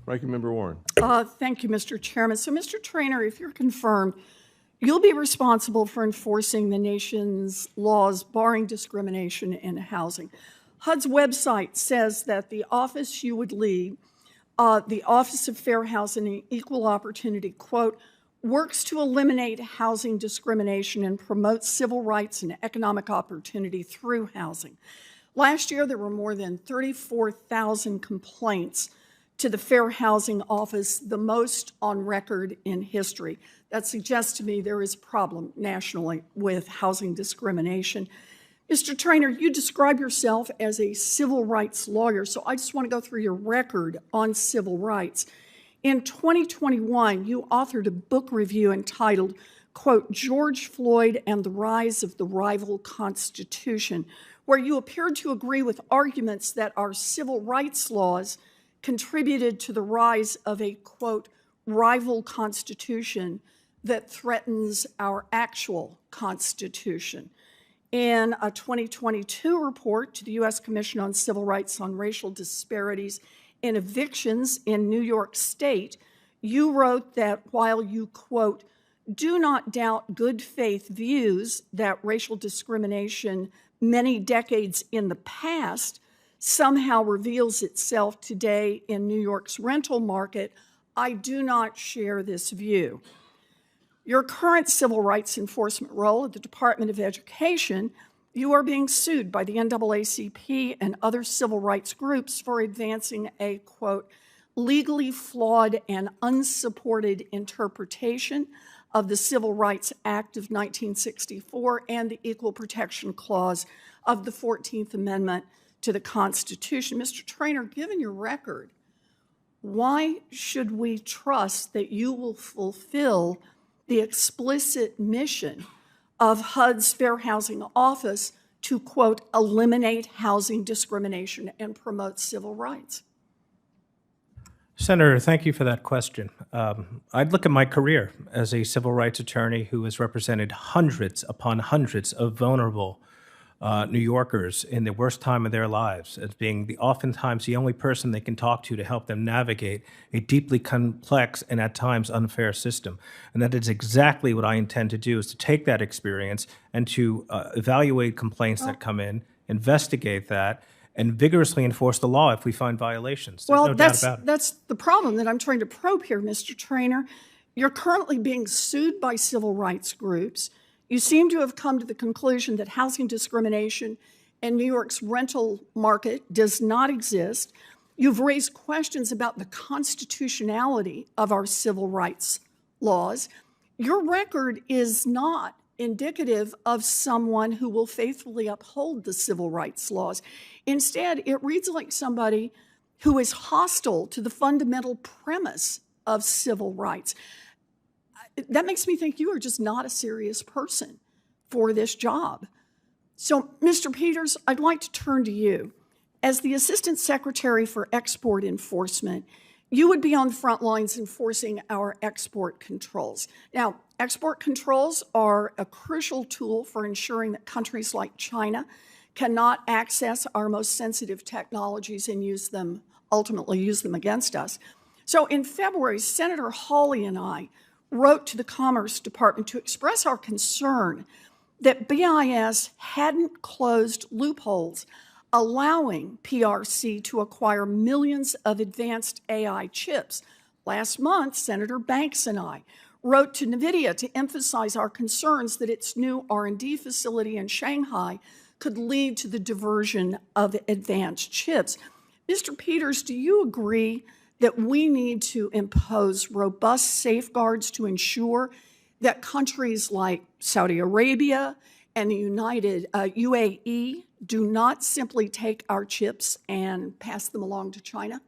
Ranking Member Warren. Thank you, Mr. Chairman. So, Mr. Trainor, if you're confirmed, you'll be responsible for enforcing the nation's laws barring discrimination in housing. HUD's website says that the office you would lead, the Office of Fair Housing and Equal Opportunity, quote, works to eliminate housing discrimination and promote civil rights and economic opportunity through housing. Last year, there were more than 34,000 complaints to the Fair Housing Office, the most on record in history. That suggests to me there is a problem nationally with housing discrimination. Mr. Trainor, you describe yourself as a civil rights lawyer, so I just want to go through your record on civil rights. In 2021, you authored a book review entitled, quote, George Floyd and the Rise of the Rival Constitution, where you appeared to agree with arguments that our civil rights laws contributed to the rise of a, quote, rival constitution that threatens our actual Constitution. In a 2022 report to the U.S. Commission on Civil Rights on Racial Disparities in Evictions in New York State, you wrote that while you, quote, do not doubt good faith views that racial discrimination many decades in the past somehow reveals itself today in New York's rental market, I do not share this view. Your current civil rights enforcement role at the Department of Education, you are being sued by the NAACP and other civil rights groups for advancing a, quote, legally flawed and unsupported interpretation of the Civil Rights Act of 1964 and the Equal Protection Clause of the 14th Amendment to the Constitution. Mr. Trainor, given your record, why should we trust that you will fulfill the explicit mission of HUD's Fair Housing Office to, quote, eliminate housing discrimination and promote civil rights? Senator, thank you for that question. I'd look at my career as a civil rights attorney who has represented hundreds upon hundreds of vulnerable New Yorkers in the worst time of their lives as being oftentimes the only person they can talk to help them navigate a deeply complex and at times unfair system. And that is exactly what I intend to do, is to take that experience and to evaluate complaints that come in, investigate that, and vigorously enforce the law if we find violations. There's no doubt about it. That's the problem that I'm trying to probe here, Mr. Trainor. You're currently being sued by civil rights groups. You seem to have come to the conclusion that housing discrimination in New York's rental market does not exist. You've raised questions about the constitutionality of our civil rights laws. Your record is not indicative of someone who will faithfully uphold the civil rights laws. Instead, it reads like somebody who is hostile to the fundamental premise of civil rights. That makes me think you are just not a serious person for this job. So, Mr. Peters, I'd like to turn to you. As the Assistant Secretary for Export Enforcement, you would be on the front lines enforcing our export controls. Now, export controls are a crucial tool for ensuring that countries like China cannot access our most sensitive technologies and ultimately use them against us. So in February, Senator Hawley and I wrote to the Commerce Department to express our concern that BIS hadn't closed loopholes allowing PRC to acquire millions of advanced AI chips. Last month, Senator Banks and I wrote to NVIDIA to emphasize our concerns that its new R&D facility in Shanghai could lead to the diversion of advanced chips. Mr. Peters, do you agree that we need to impose robust safeguards to ensure that countries like Saudi Arabia and the UAE do not simply take our chips and pass them along to China?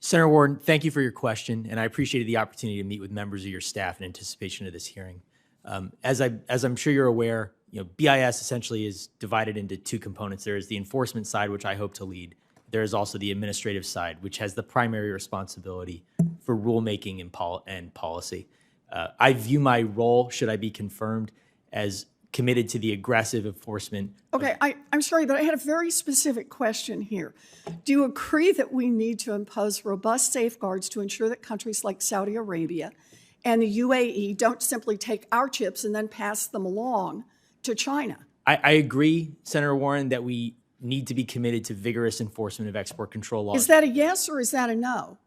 Senator Warren, thank you for your question, and I appreciated the opportunity to meet with members of your staff in anticipation of this hearing. As I'm sure you're aware, BIS essentially is divided into two components. There is the enforcement side, which I hope to lead. There is also the administrative side, which has the primary responsibility for rulemaking and policy. I view my role, should I be confirmed, as committed to the aggressive enforcement. Okay, I'm sorry, but I had a very specific question here. Do you agree that we need to impose robust safeguards to ensure that countries like Saudi Arabia and the UAE don't simply take our chips and then pass them along to China? I agree, Senator Warren, that we need to be committed to vigorous enforcement of export control laws. Is that a yes or is that a no?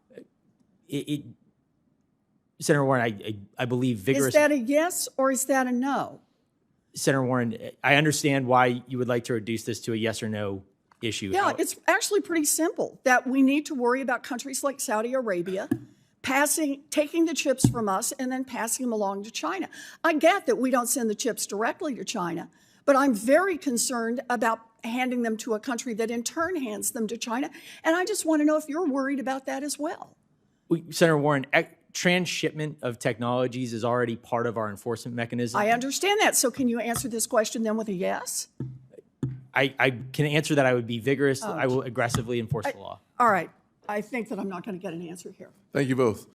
Senator Warren, I believe vigorous. Is that a yes or is that a no? Senator Warren, I understand why you would like to reduce this to a yes or no issue. Yeah, it's actually pretty simple, that we need to worry about countries like Saudi Arabia taking the chips from us and then passing them along to China. I get that we don't send the chips directly to China, but I'm very concerned about handing them to a country that in turn hands them to China. And I just want to know if you're worried about that as well. Senator Warren, transshipment of technologies is already part of our enforcement mechanism. I understand that. So can you answer this question then with a yes? I can answer that. I would be vigorous. I will aggressively enforce the law. All right. I think that I'm not going to get an answer here. Thank you both.